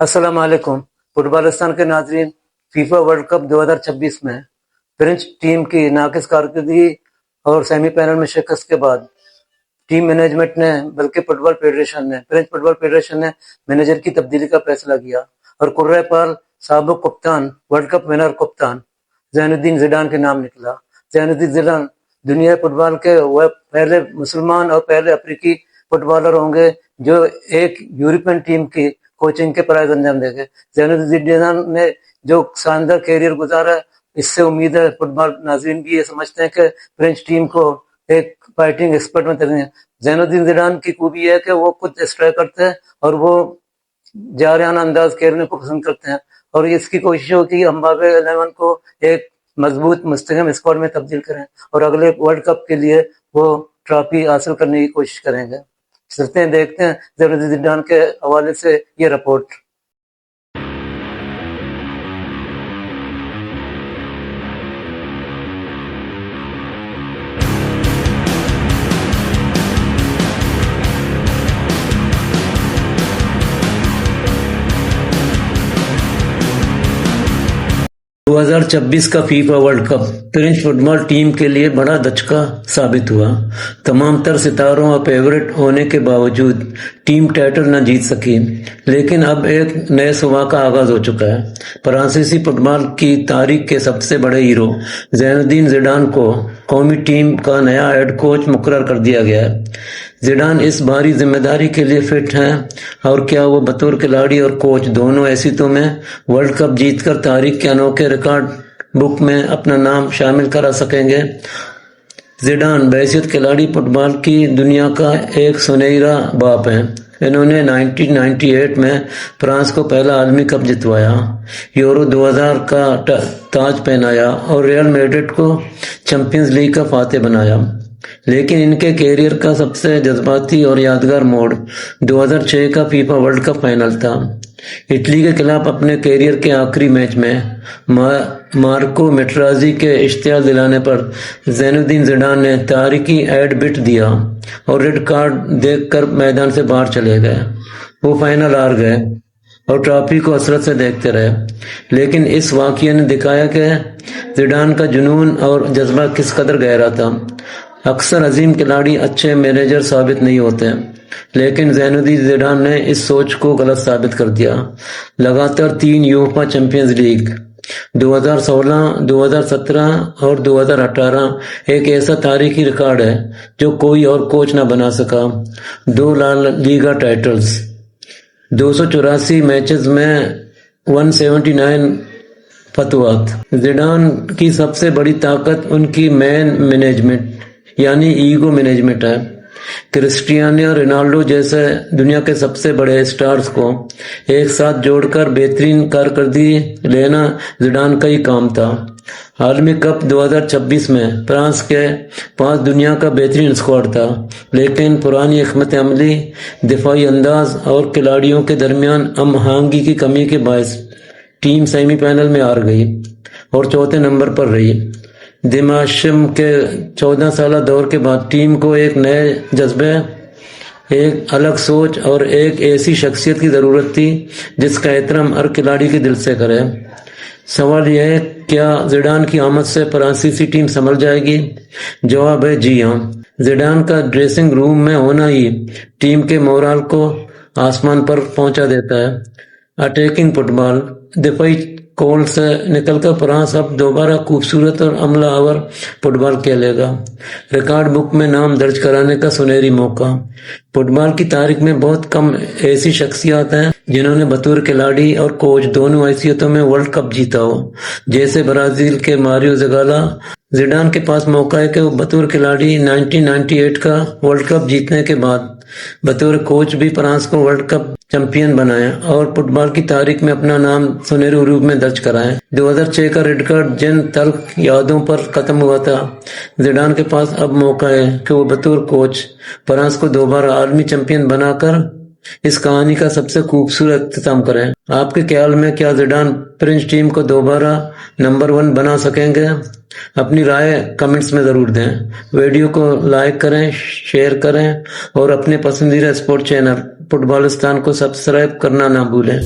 अस्सलाम वालेकुम। फुटबॉलिस्तान के नाजरीन, फीफा वर्ल्ड कप 2026 में फ्रेंच टीम की नाकिस कारकर्दगी और सेमीफाइनल में शिकस्त के बाद टीम मैनेजमेंट ने बल्कि फ्रेंच फुटबॉल फेडरेशन ने मैनेजर की तब्दीली का फैसला किया और कुर्रे पर साबिक कप्तान, वर्ल्ड कप विनर कप्तान ज़ैनुद्दीन ज़िडान के नाम निकला। ज़ैनुद्दीन ज़िडान दुनिया फुटबॉल के वह पहले मुसलमान और पहले अफ्रीकी फुटबॉलर होंगे जो एक यूरोपियन टीम की कोचिंग के प्राइज अंजाम देंगे। ज़ैनुद्दीन ज़िडान ने जो शानदार कैरियर गुजारा, इससे उम्मीद है फुटबॉल नाज़रीन भी ये समझते हैं कि फ्रेंच टीम को एक फाइटिंग एक्सपर्ट में तब्दील। ज़ैनुद्दीन ज़िडान की खूबी है कि वो खुद स्ट्राइक करते हैं और वो जारियाना अंदाज खेलने को पसंद करते हैं और इसकी कोशिश हो कि अम्बाबे 11 को एक मजबूत मुस्तहकम स्क्वाड में तब्दील करें और अगले वर्ल्ड कप के लिए वो ट्रॉफी हासिल करने की कोशिश करेंगे। चलते हैं, देखते हैं ज़ैनुद्दीन ज़िडान के हवाले से ये रिपोर्ट। 2026 का FIFA world cup French football team के लिए बड़ा धचका साबित हुआ। तमाम तर सितारों और फेवरेट होने के बावजूद टीम टाइटल न जीत सकी, लेकिन अब एक नए सुबह का आगाज हो चुका है। फ्रांसीसी फुटबॉल की तारीख के सबसे बड़े हीरो ज़ैनुद्दीन ज़िडान को कौमी टीम का नया हेड कोच मुकर्रर कर दिया गया है। ज़िडान इस भारी जिम्मेदारी के लिए फिट हैं और क्या वो बतौर खिलाड़ी और कोच दोनों हैसियतों में वर्ल्ड कप जीतकर तारीख के अनोखे रिकॉर्ड बुक में अपना नाम शामिल करा सकेंगे। ज़िडान बहैसियत खिलाड़ी फुटबॉल की दुनिया का एक सुनहरा बाप हैं। इन्होंने 1998 में फ्रांस को पहला आलमी कप जितवाया, यूरो 2000 का ताज पहनाया और रियल मैड्रिड को चैंपियंस लीग का फातेह बनाया। लेकिन इनके कैरियर का सबसे जज्बाती और यादगार मोड़ 2006 का फीफा वर्ल्ड कप फाइनल था। इटली के खिलाफ अपने कैरियर के आखिरी मैच में मार्को मेट्राजी के इश्तियार दिलाने पर ज़ैनुद्दीन ज़िडान ने तारीखी एड बिट दिया और रेड कार्ड देखकर मैदान से बाहर चले गए। वो फाइनल हार गए और ट्रॉफी को हसरत से देखते रहे। लेकिन इस वाक़ये ने दिखाया कि ज़िडान का जुनून और जज्बा किस कदर गहरा था। अक्सर अजीम खिलाड़ी अच्छे मैनेजर साबित नहीं होते, लेकिन ज़ैनुद्दीन ज़िडान ने इस सोच को गलत साबित कर दिया। लगातार 3 यूरोपा चैंपियंस लीग 2016, 2017 और 2018 एक ऐसा तारीखी रिकॉर्ड है जो कोई और कोच ना बना सका। 2 ला लीगा टाइटल्स, 284 मैचेस में 179 फतवात। ज़िडान की सबसे बड़ी ताकत उनकी मैन मैनेजमेंट यानी ईगो मैनेजमेंट है। क्रिस्टियानो रोनाल्डो जैसे दुनिया के सबसे बड़े स्टार्स को एक साथ जोड़कर बेहतरीन कारकर्दगी लेना ज़िडान का ही काम था। आलमी कप 2026 में फ्रांस के पास दुनिया का बेहतरीन स्क्वाड था, लेकिन पुरानी हिकमत अमली, दिफाई अंदाज और खिलाड़ियों के दरमियान हमआहंगी की कमी के बायस टीम सेमीफाइनल में हार गई और चौथे नंबर पर रही। दिमाशम के 14 साल दौर के बाद टीम को एक नए जज्बे, एक अलग सोच और एक ऐसी शख्सियत की ज़रूरत थी जिसका एहतराम हर खिलाड़ी के दिल से करे। सवाल यह है, क्या ज़िडान की आमद से फ्रांसीसी टीम संभल जाएगी? जवाब है जी हाँ। ज़िडान का ड्रेसिंग रूम में होना ही टीम के मोराल को आसमान पर पहुंचा देता है। अटैकिंग फुटबॉल, दिफाई कोल से निकलकर फ्रांस अब दोबारा खूबसूरत और अमलावर फुटबॉल खेलेगा। रिकॉर्ड बुक में नाम दर्ज कराने का सुनहरी मौका। फुटबॉल की तारीख में बहुत कम ऐसी शख्सियत हैं जिन्होंने बतौर खिलाड़ी और कोच दोनों हैसियतों में वर्ल्ड कप जीता हो, जैसे ब्राजील के मारियो ज़गाला। ज़िडान के पास मौका है कि वो बतौर खिलाड़ी 1998 का वर्ल्ड कप जीतने के बाद बतौर कोच भी फ्रांस को वर्ल्ड कप चैंपियन बनाए और फुटबॉल की तारीख में अपना नाम सुनहरे रूप में दर्ज कराएं। 2006 का रेड कार्ड जिन तल्ख यादों पर खत्म हुआ था, ज़िडान के पास अब मौका है कि वो बतौर कोच फ्रांस को दोबारा आलमी चैंपियन बनाकर इस कहानी का सबसे खूबसूरत इख्तिताम करें। आपके ख्याल में क्या ज़िडान फ्रेंच टीम को दोबारा नंबर 1 बना सकेंगे? अपनी राय कमेंट्स में ज़रूर दें। वीडियो को लाइक करें, शेयर करें और अपने पसंदीदा स्पोर्ट चैनल फुटबॉलिस्तान को सब्सक्राइब करना ना भूलें।